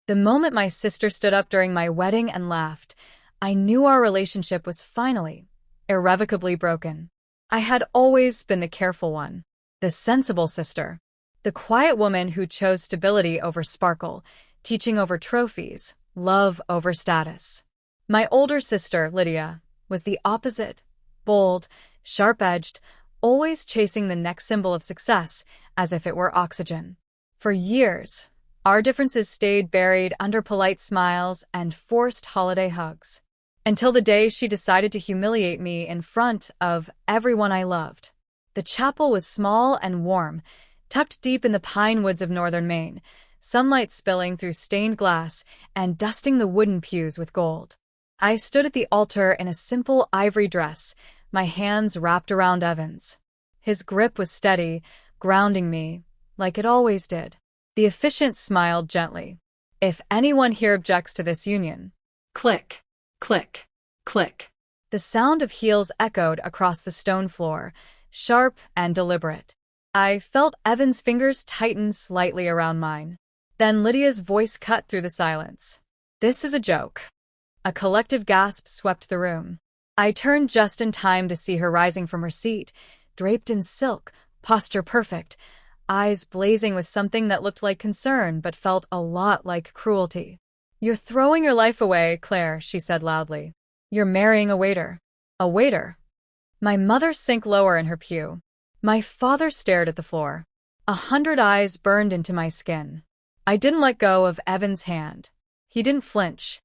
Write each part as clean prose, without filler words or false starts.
The moment my sister stood up during my wedding and laughed, I knew our relationship was finally, irrevocably broken. I had always been the careful one, the sensible sister, the quiet woman who chose stability over sparkle, teaching over trophies, love over status. My older sister, Lydia, was the opposite, bold, sharp-edged, always chasing the next symbol of success as if it were oxygen. For years, our differences stayed buried under polite smiles and forced holiday hugs, until the day she decided to humiliate me in front of everyone I loved. The chapel was small and warm, tucked deep in the pine woods of northern Maine, sunlight spilling through stained glass and dusting the wooden pews with gold. I stood at the altar in a simple ivory dress, my hands wrapped around Evan's. His grip was steady, grounding me, like it always did. The officiant smiled gently. "If anyone here objects to this union..." Click, click, click. The sound of heels echoed across the stone floor, sharp and deliberate. I felt Evan's fingers tighten slightly around mine. Then Lydia's voice cut through the silence. "This is a joke." A collective gasp swept the room. I turned just in time to see her rising from her seat, draped in silk, posture perfect, eyes blazing with something that looked like concern but felt a lot like cruelty. "You're throwing your life away, Claire," she said loudly. "You're marrying a waiter." "A waiter?" My mother sank lower in her pew. My father stared at the floor. 100 eyes burned into my skin. I didn't let go of Evan's hand. He didn't flinch.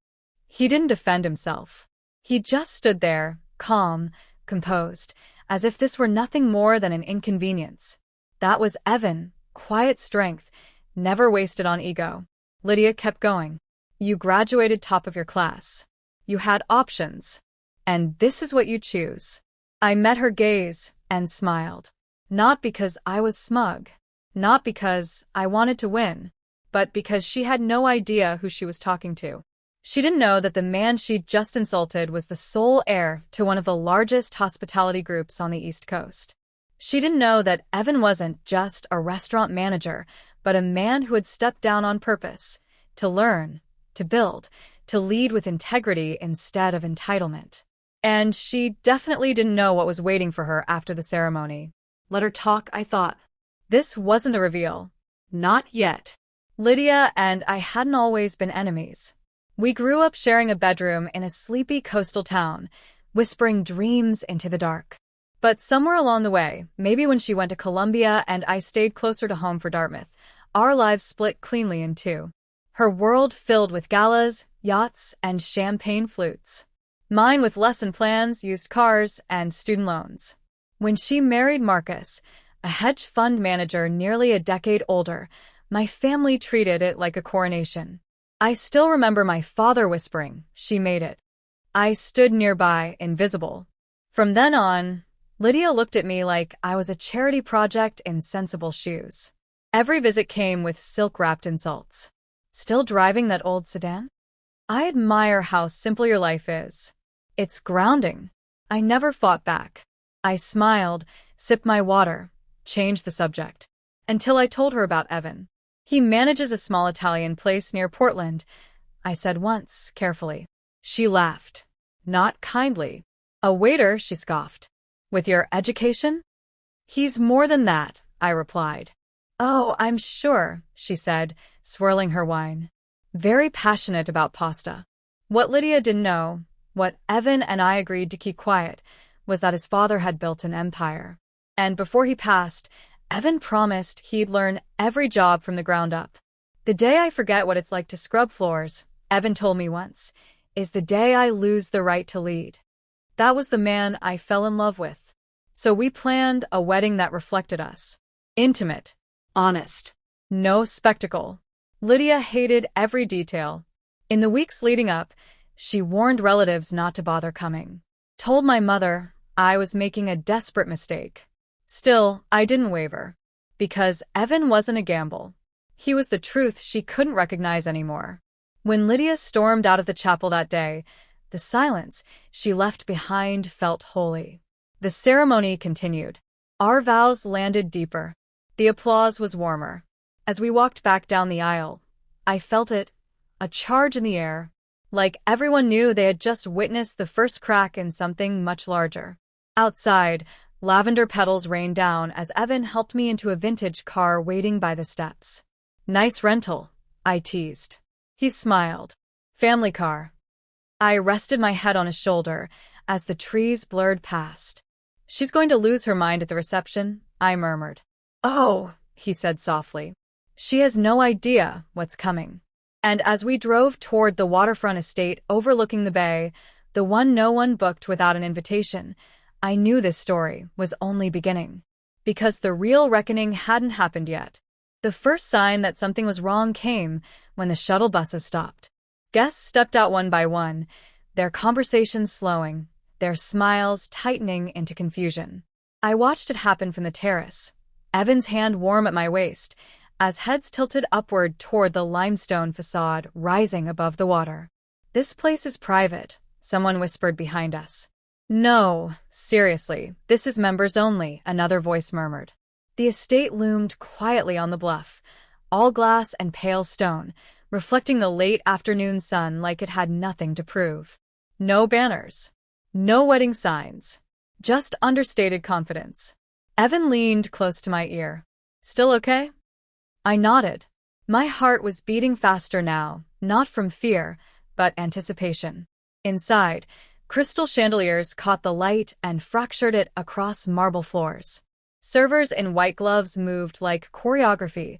He didn't defend himself. He just stood there, calm, composed, as if this were nothing more than an inconvenience. That was Evan, quiet strength, never wasted on ego. Lydia kept going. "You graduated top of your class. You had options. And this is what you choose." I met her gaze and smiled. Not because I was smug, not because I wanted to win, but because she had no idea who she was talking to. She didn't know that the man she'd just insulted was the sole heir to one of the largest hospitality groups on the East Coast. She didn't know that Evan wasn't just a restaurant manager, but a man who had stepped down on purpose, to learn, to build, to lead with integrity instead of entitlement. And she definitely didn't know what was waiting for her after the ceremony. Let her talk, I thought. This wasn't the reveal. Not yet. Lydia and I hadn't always been enemies. We grew up sharing a bedroom in a sleepy coastal town, whispering dreams into the dark. But somewhere along the way, maybe when she went to Columbia and I stayed closer to home for Dartmouth, our lives split cleanly in two. Her world filled with galas, yachts, and champagne flutes. Mine with lesson plans, used cars, and student loans. When she married Marcus, a hedge fund manager nearly a decade older, my family treated it like a coronation. I still remember my father whispering, "She made it." I stood nearby, invisible. From then on, Lydia looked at me like I was a charity project in sensible shoes. Every visit came with silk-wrapped insults. "Still driving that old sedan?" I admire how simple your life is. It's grounding. I never fought back. I smiled, sipped my water, changed the subject. Until I told her about Evan. "He manages a small Italian place near Portland," I said once, carefully. She laughed. Not kindly. "A waiter," she scoffed. "With your education?" "He's more than that," I replied. "Oh, I'm sure," she said, swirling her wine. Very passionate about pasta. What Lydia didn't know, what Evan and I agreed to keep quiet, was that his father had built an empire. And before he passed, Evan promised he'd learn every job from the ground up. "The day I forget what it's like to scrub floors," Evan told me once, "is the day I lose the right to lead." That was the man I fell in love with. So we planned a wedding that reflected us. Intimate. Honest. No spectacle. Lydia hated every detail. In the weeks leading up, she warned relatives not to bother coming. Told my mother I was making a desperate mistake. Still, I didn't waver. Because Evan wasn't a gamble. He was the truth she couldn't recognize anymore. When Lydia stormed out of the chapel that day, the silence she left behind felt holy. The ceremony continued. Our vows landed deeper. The applause was warmer. As we walked back down the aisle, I felt it, a charge in the air. Like everyone knew they had just witnessed the first crack in something much larger. Outside, lavender petals rained down as Evan helped me into a vintage car waiting by the steps. Nice rental, I teased. He smiled. Family car. I rested my head on his shoulder as the trees blurred past. She's going to lose her mind at the reception, I murmured. Oh, he said softly. She has no idea what's coming. And as we drove toward the waterfront estate overlooking the bay, the one no one booked without an invitation, I knew this story was only beginning. Because the real reckoning hadn't happened yet. The first sign that something was wrong came when the shuttle buses stopped. Guests stepped out one by one, their conversations slowing, their smiles tightening into confusion. I watched it happen from the terrace, Evan's hand warm at my waist, as heads tilted upward toward the limestone facade rising above the water. This place is private, someone whispered behind us. No, seriously, this is members only, another voice murmured. The estate loomed quietly on the bluff, all glass and pale stone, reflecting the late afternoon sun like it had nothing to prove. No banners. No wedding signs. Just understated confidence. Evan leaned close to my ear. Still okay? I nodded. My heart was beating faster now, not from fear, but anticipation. Inside, crystal chandeliers caught the light and fractured it across marble floors. Servers in white gloves moved like choreography,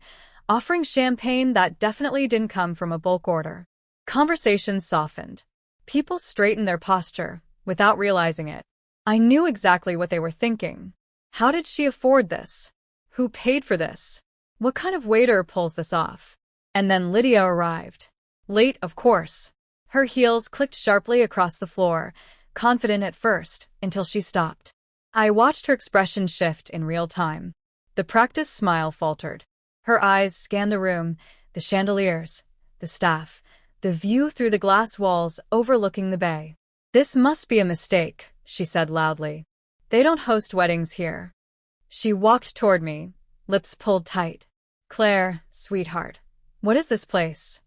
offering champagne that definitely didn't come from a bulk order. Conversations softened. People straightened their posture, without realizing it. I knew exactly what they were thinking. How did she afford this? Who paid for this? What kind of waiter pulls this off? And then Lydia arrived. Late, of course. Her heels clicked sharply across the floor, confident at first, until she stopped. I watched her expression shift in real time. The practiced smile faltered. Her eyes scanned the room, the chandeliers, the staff, the view through the glass walls overlooking the bay. This must be a mistake, she said loudly. They don't host weddings here. She walked toward me, lips pulled tight. Claire, sweetheart, what is this place?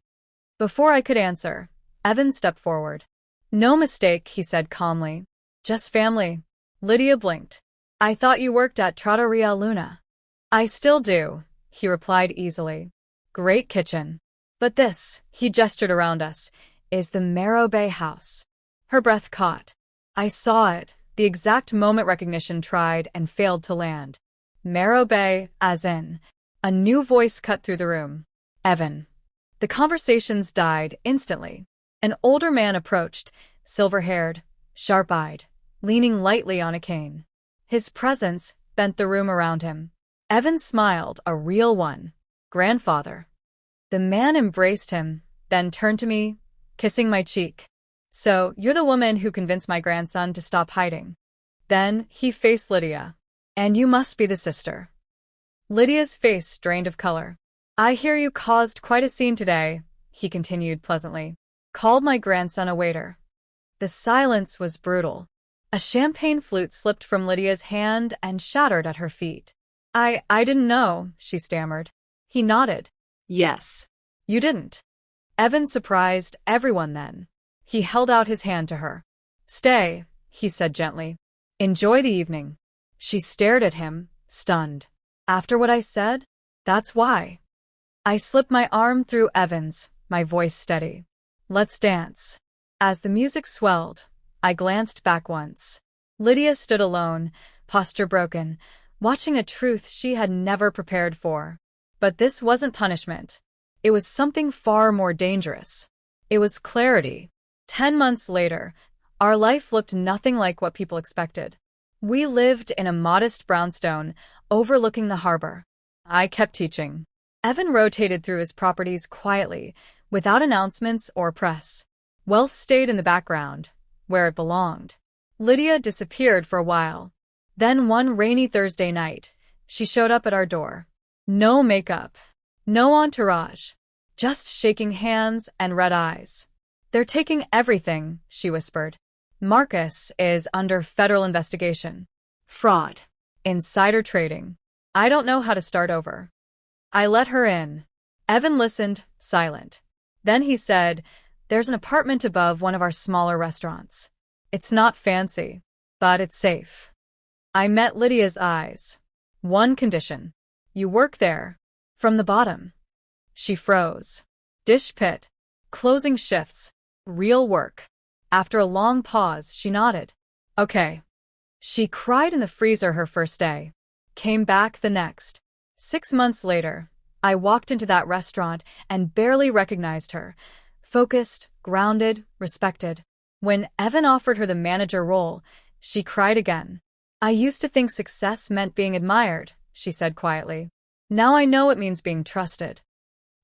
Before I could answer, Evan stepped forward. No mistake, he said calmly. Just family. Lydia blinked. I thought you worked at Trattoria Luna. I still do, he replied easily. Great kitchen. But this, he gestured around us, is the Marrow Bay house. Her breath caught. I saw it, the exact moment recognition tried and failed to land. Marrow Bay, as in. A new voice cut through the room. Evan. The conversations died instantly. An older man approached, silver-haired, sharp-eyed, leaning lightly on a cane. His presence bent the room around him. Evan smiled, a real one. Grandfather. The man embraced him, then turned to me, kissing my cheek. So, you're the woman who convinced my grandson to stop hiding. Then, he faced Lydia. And you must be the sister. Lydia's face drained of color. I hear you caused quite a scene today, he continued pleasantly. Called my grandson a waiter. The silence was brutal. A champagne flute slipped from Lydia's hand and shattered at her feet. I didn't know, she stammered. He nodded. Yes. You didn't. Evan surprised everyone then. He held out his hand to her. Stay, he said gently. Enjoy the evening. She stared at him, stunned. After what I said? That's why. I slipped my arm through Evan's, my voice steady. Let's dance. As the music swelled, I glanced back once. Lydia stood alone, posture broken, watching a truth she had never prepared for. But this wasn't punishment. It was something far more dangerous. It was clarity. 10 months later, our life looked nothing like what people expected. We lived in a modest brownstone overlooking the harbor. I kept teaching. Evan rotated through his properties quietly, without announcements or press. Wealth stayed in the background, where it belonged. Lydia disappeared for a while. Then one rainy Thursday night, she showed up at our door. No makeup. No entourage. Just shaking hands and red eyes. They're taking everything, she whispered. Marcus is under federal investigation. Fraud. Insider trading. I don't know how to start over. I let her in. Evan listened, silent. Then he said, "There's an apartment above one of our smaller restaurants. It's not fancy, but it's safe." I met Lydia's eyes. "One condition. You work there. From the bottom." She froze. "Dish pit. Closing shifts. Real work." After a long pause, she nodded. "Okay." She cried in the freezer her first day. Came back the next. 6 months later, I walked into that restaurant and barely recognized her. Focused, grounded, respected. When Evan offered her the manager role, she cried again. "I used to think success meant being admired," she said quietly. "Now I know it means being trusted."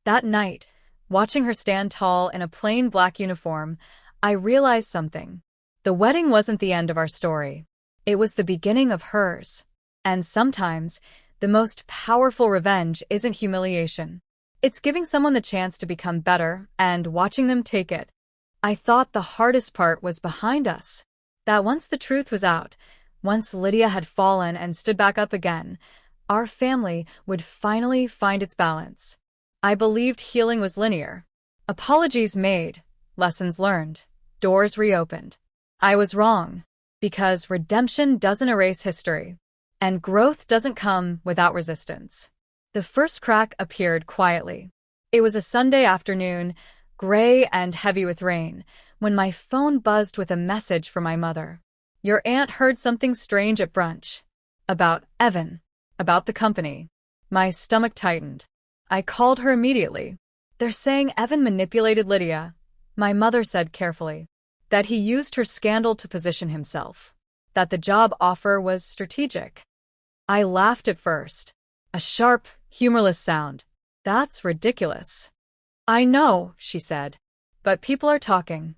That night, watching her stand tall in a plain black uniform, I realized something. The wedding wasn't the end of our story. It was the beginning of hers. And sometimes, the most powerful revenge isn't humiliation. It's giving someone the chance to become better and watching them take it. I thought the hardest part was behind us. That once the truth was out, once Lydia had fallen and stood back up again, our family would finally find its balance. I believed healing was linear. Apologies made, lessons learned, doors reopened. I was wrong, because redemption doesn't erase history, and growth doesn't come without resistance. The first crack appeared quietly. It was a Sunday afternoon, gray and heavy with rain, when my phone buzzed with a message from my mother. "Your aunt heard something strange at brunch. About Evan. About the company." My stomach tightened. I called her immediately. "They're saying Evan manipulated Lydia," my mother said carefully. "That he used her scandal to position himself. That the job offer was strategic." I laughed at first. A sharp, humorless sound. "That's ridiculous." "I know," she said. "But people are talking."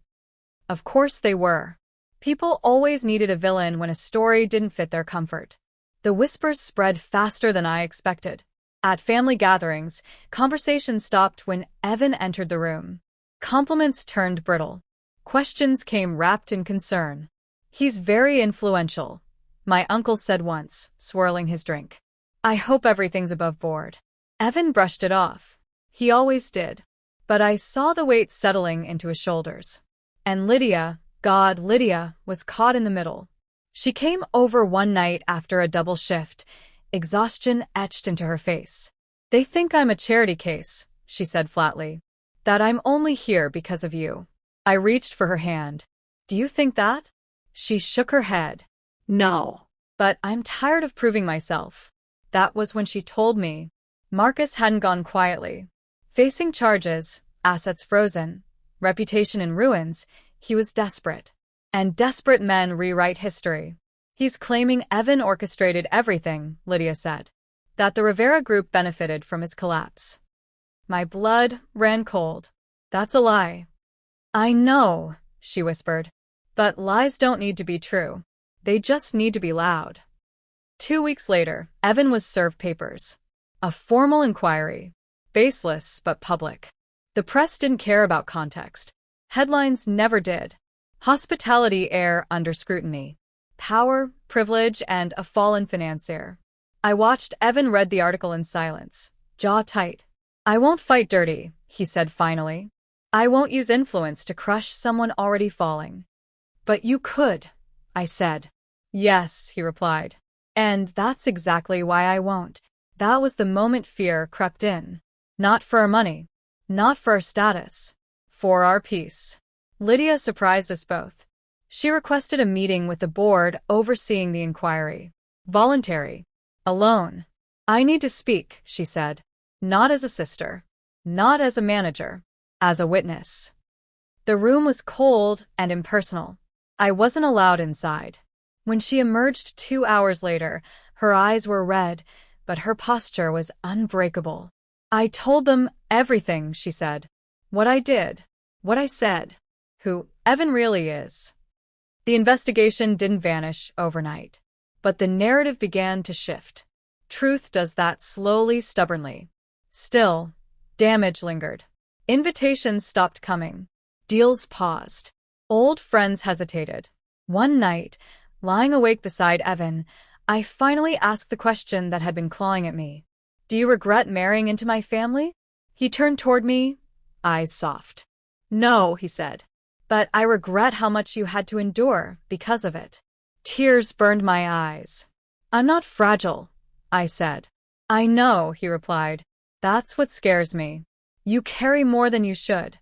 Of course they were. People always needed a villain when a story didn't fit their comfort. The whispers spread faster than I expected. At family gatherings, conversations stopped when Evan entered the room. Compliments turned brittle. Questions came wrapped in concern. "He's very influential," my uncle said once, swirling his drink. "I hope everything's above board." Evan brushed it off. He always did. But I saw the weight settling into his shoulders. And Lydia, God, Lydia, was caught in the middle. She came over one night after a double shift, exhaustion etched into her face. "They think I'm a charity case," she said flatly. "That I'm only here because of you." I reached for her hand. "Do you think that?" She shook her head. "No. But I'm tired of proving myself." That was when she told me. Marcus hadn't gone quietly. Facing charges, assets frozen, reputation in ruins, he was desperate. And desperate men rewrite history. "He's claiming Evan orchestrated everything," Lydia said. "That the Rivera Group benefited from his collapse." My blood ran cold. "That's a lie." "I know," she whispered. "But lies don't need to be true. They just need to be loud." 2 weeks later, Evan was served papers. A formal inquiry. Baseless but public. The press didn't care about context. Headlines never did. Hospitality heir under scrutiny. Power, privilege, and a fallen financier. I watched Evan read the article in silence, jaw tight. "I won't fight dirty," he said finally. "I won't use influence to crush someone already falling." "But you could," I said. "Yes," he replied. "And that's exactly why I won't." That was the moment fear crept in. Not for our money. Not for our status. For our peace. Lydia surprised us both. She requested a meeting with the board overseeing the inquiry. Voluntary. Alone. "I need to speak," she said. "Not as a sister. Not as a manager. As a witness." The room was cold and impersonal. I wasn't allowed inside. When she emerged 2 hours later, her eyes were red, but her posture was unbreakable. "I told them everything," she said. "What I did. What I said. Who Evan really is." The investigation didn't vanish overnight. But the narrative began to shift. Truth does that slowly, stubbornly. Still, damage lingered. Invitations stopped coming. Deals paused. Old friends hesitated. One night, lying awake beside Evan, I finally asked the question that had been clawing at me. "Do you regret marrying into my family?" He turned toward me, eyes soft. No, he said. But I regret how much you had to endure because of it. Tears burned my eyes. I'm not fragile, I said. I know, he replied. That's what scares me. You carry more than you should.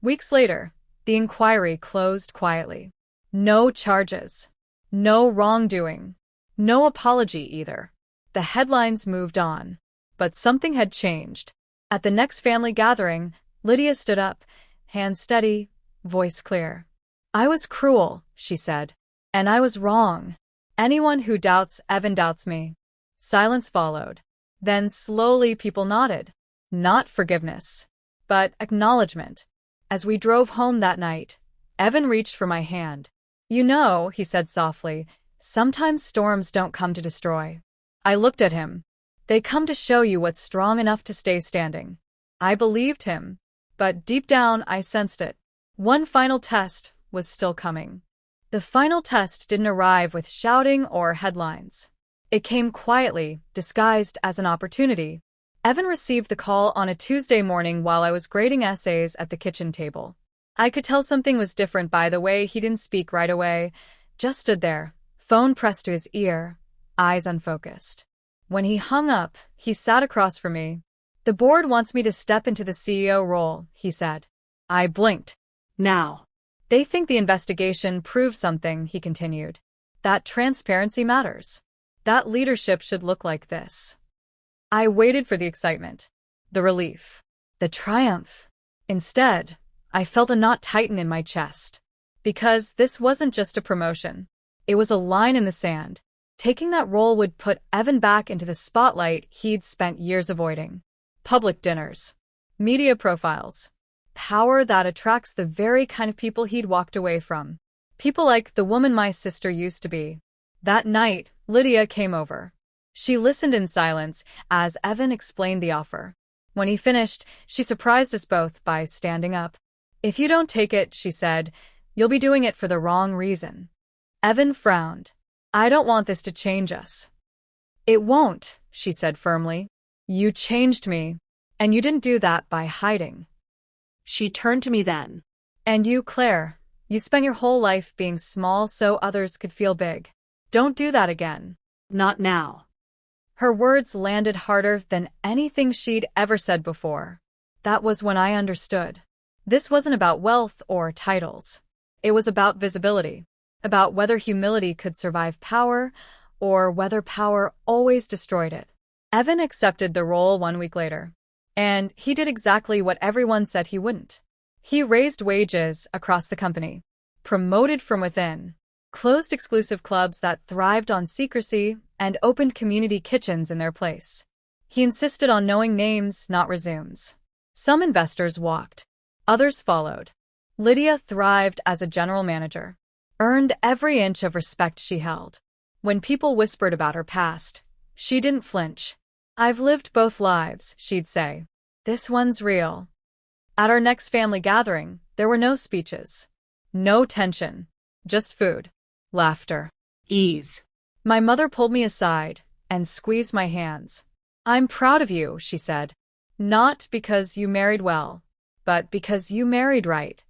Weeks later, the inquiry closed quietly. No charges. No wrongdoing. No apology either. The headlines moved on. But something had changed. At the next family gathering, Lydia stood up, hands steady, voice clear. I was cruel, she said. And I was wrong. Anyone who doubts Evan doubts me. Silence followed. Then slowly people nodded. Not forgiveness, but acknowledgement. As we drove home that night, Evan reached for my hand. You know, he said softly, sometimes storms don't come to destroy. I looked at him. They come to show you what's strong enough to stay standing. I believed him, but deep down I sensed it. One final test was still coming. The final test didn't arrive with shouting or headlines. It came quietly, disguised as an opportunity. Evan received the call on a Tuesday morning while I was grading essays at the kitchen table. I could tell something was different by the way he didn't speak right away, just stood there, phone pressed to his ear, eyes unfocused. When he hung up, he sat across from me. The board wants me to step into the CEO role, he said. I blinked. Now. They think the investigation proved something, he continued. That transparency matters. That leadership should look like this. I waited for the excitement, the relief, the triumph. Instead, I felt a knot tighten in my chest. Because this wasn't just a promotion. It was a line in the sand. Taking that role would put Evan back into the spotlight he'd spent years avoiding. Public dinners. Media profiles. Power that attracts the very kind of people he'd walked away from. People like the woman my sister used to be. That night, Lydia came over. She listened in silence as Evan explained the offer. When he finished, she surprised us both by standing up. If you don't take it, she said, you'll be doing it for the wrong reason. Evan frowned. I don't want this to change us. It won't, she said firmly. You changed me, and you didn't do that by hiding. She turned to me then. And you, Claire, you spent your whole life being small so others could feel big. Don't do that again. Not now. Her words landed harder than anything she'd ever said before. That was when I understood. This wasn't about wealth or titles. It was about visibility, about whether humility could survive power or whether power always destroyed it. Evan accepted the role 1 week later, and he did exactly what everyone said he wouldn't. He raised wages across the company, promoted from within, closed exclusive clubs that thrived on secrecy, and opened community kitchens in their place. He insisted on knowing names, not resumes. Some investors walked. Others followed. Lydia thrived as a general manager, earned every inch of respect she held. When people whispered about her past, she didn't flinch. I've lived both lives, she'd say. This one's real. At our next family gathering, there were no speeches. No tension. Just food. Laughter. Ease. My mother pulled me aside and squeezed my hands. I'm proud of you, she said. Not because you married well, but because you married right.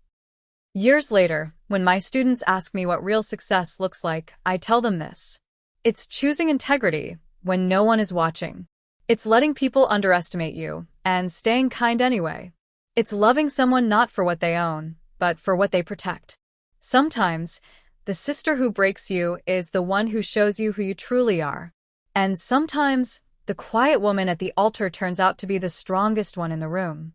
Years later, when my students ask me what real success looks like, I tell them this. It's choosing integrity when no one is watching. It's letting people underestimate you and staying kind anyway. It's loving someone not for what they own, but for what they protect. Sometimes, the sister who breaks you is the one who shows you who you truly are. And sometimes, the quiet woman at the altar turns out to be the strongest one in the room.